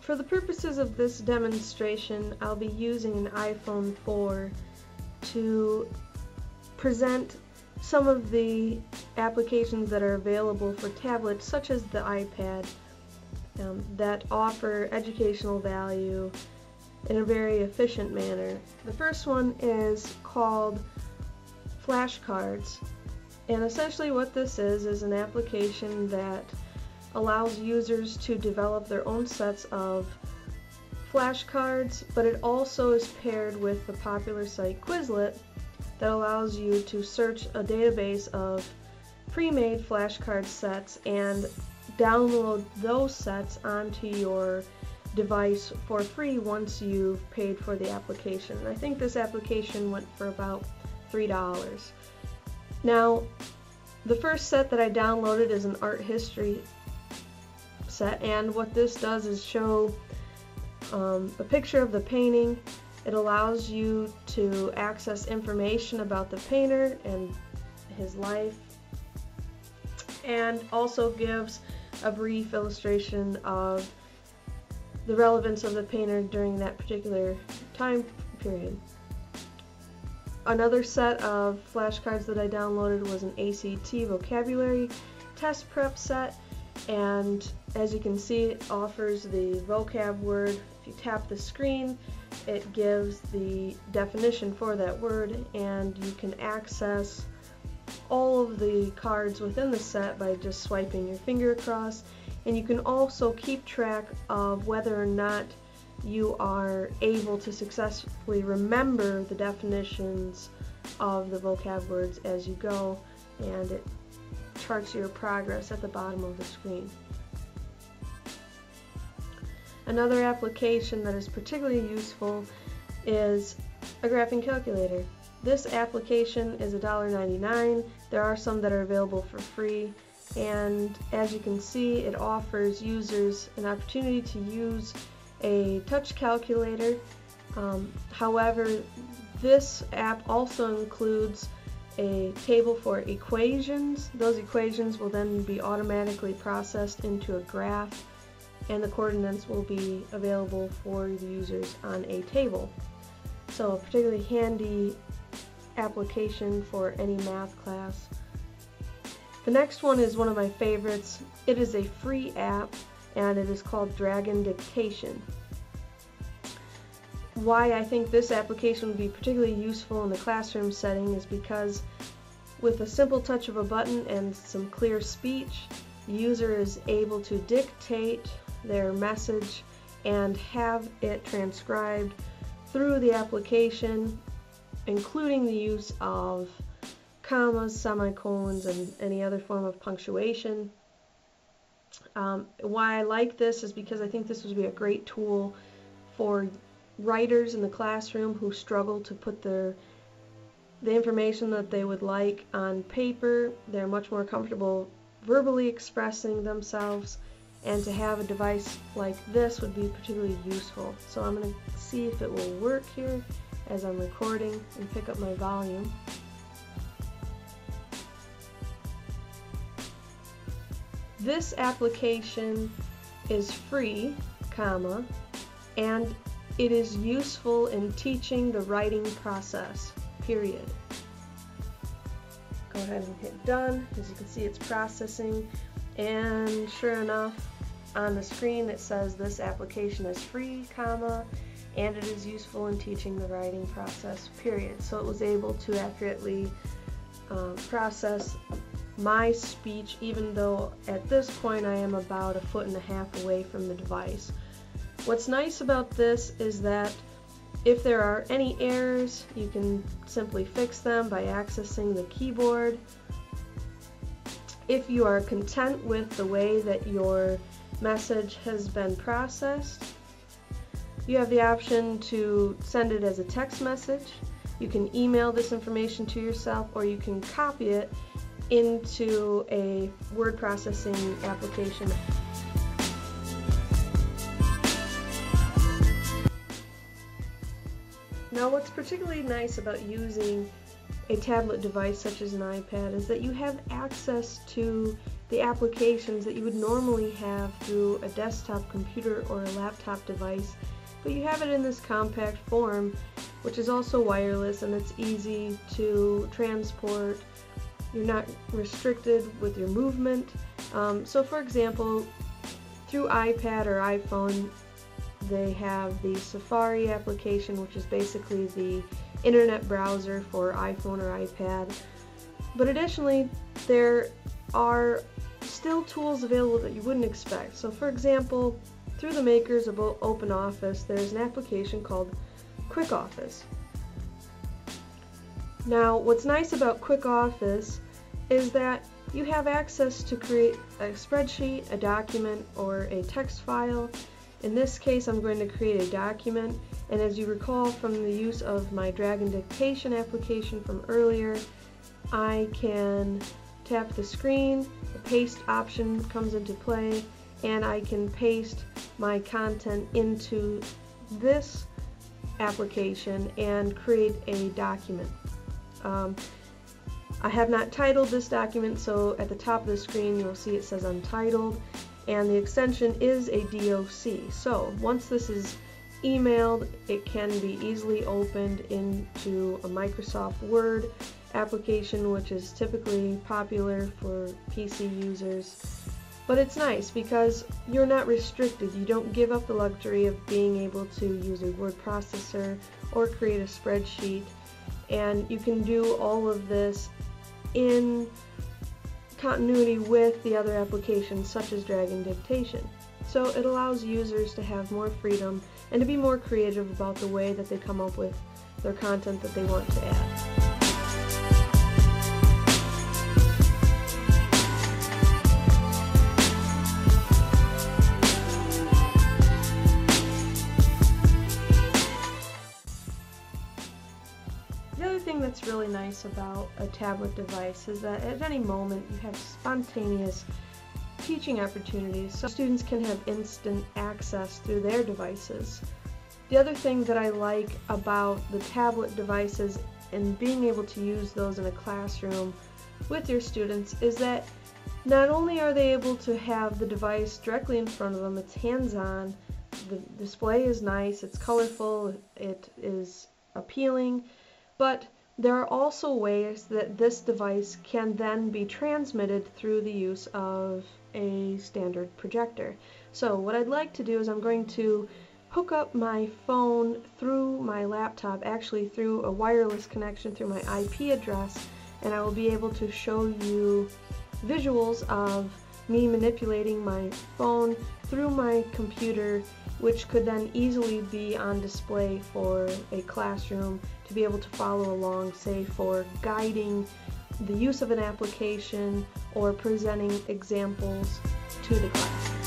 For the purposes of this demonstration, I'll be using an iPhone 4 to present some of the applications that are available for tablets such as the iPad that offer educational value in a very efficient manner. The first one is called flashcards, and essentially what this is an application that allows users to develop their own sets of flashcards, but it also is paired with the popular site Quizlet that allows you to search a database of pre-made flashcard sets and download those sets onto your device for free once you've paid for the application. I think this application went for about $3. Now, the first set that I downloaded is an art history set, and what this does is show a picture of the painting. It allows you to access information about the painter and his life, and also gives a brief illustration of the relevance of the painter during that particular time period. Another set of flashcards that I downloaded was an ACT vocabulary test prep set, and as you can see, it offers the vocab word. If you tap the screen, it gives the definition for that word, and you can access all of the cards within the set by just swiping your finger across, and you can also keep track of whether or not you are able to successfully remember the definitions of the vocab words as you go, and it charts your progress at the bottom of the screen. Another application that is particularly useful is a graphing calculator. This application is $1.99. There are some that are available for free, and as you can see, it offers users an opportunity to use a touch calculator. However, this app also includes a table for equations. Those equations will then be automatically processed into a graph, and the coordinates will be available for the users on a table. So a particularly handy application for any math class. The next one is one of my favorites. It is a free app, and it is called Dragon Dictation. Why I think this application would be particularly useful in the classroom setting is because with a simple touch of a button and some clear speech, the user is able to dictate their message and have it transcribed through the application, including the use of commas, semicolons, and any other form of punctuation. Why I like this is because I think this would be a great tool for writers in the classroom who struggle to put the information that they would like on paper. They're much more comfortable verbally expressing themselves, and to have a device like this would be particularly useful. So I'm going to see if it will work here as I'm recording and pick up my volume. This application is free, and it is useful in teaching the writing process, period. Go ahead and hit done. As you can see, it's processing, and sure enough, on the screen it says this application is free, and it is useful in teaching the writing process, period. So it was able to accurately process my speech, even though at this point I am about 1.5 feet away from the device. What's nice about this is that if there are any errors, you can simply fix them by accessing the keyboard. If you are content with the way that your message has been processed, you have the option to send it as a text message. You can email this information to yourself, or you can copy it into a word processing application. Now, what's particularly nice about using a tablet device such as an iPad is that you have access to the applications that you would normally have through a desktop computer or a laptop device, but you have it in this compact form, which is also wireless, and it's easy to transport. You're not restricted with your movement. So for example, through iPad or iPhone, they have the Safari application, which is basically the internet browser for iPhone or iPad. But additionally, there are still tools available that you wouldn't expect. So for example, through the makers of OpenOffice, there's an application called QuickOffice. Now, what's nice about QuickOffice is that you have access to create a spreadsheet, a document, or a text file. In this case, I'm going to create a document, and as you recall from the use of my drag and dictation application from earlier, I can tap the screen, the paste option comes into play, and I can paste my content into this application and create a document. I have not titled this document, so at the top of the screen you'll see it says Untitled, and the extension is a DOC. So once this is emailed, it can be easily opened into a Microsoft Word application, which is typically popular for PC users. But it's nice because you're not restricted. You don't give up the luxury of being able to use a word processor or create a spreadsheet, and you can do all of this in continuity with the other applications such as drag and dictation. So it allows users to have more freedom and to be more creative about the way that they come up with their content that they want to add. The other thing that's really nice about a tablet device is that at any moment you have spontaneous teaching opportunities, so students can have instant access through their devices. The other thing that I like about the tablet devices and being able to use those in a classroom with your students is that not only are they able to have the device directly in front of them, it's hands-on, the display is nice, it's colorful, it is appealing, but there are also ways that this device can then be transmitted through the use of a standard projector. So what I'd like to do is I'm going to hook up my phone through my laptop, actually through a wireless connection through my IP address, and I will be able to show you visuals of me manipulating my phone through my computer, which could then easily be on display for a classroom to be able to follow along, say for guiding the use of an application or presenting examples to the class.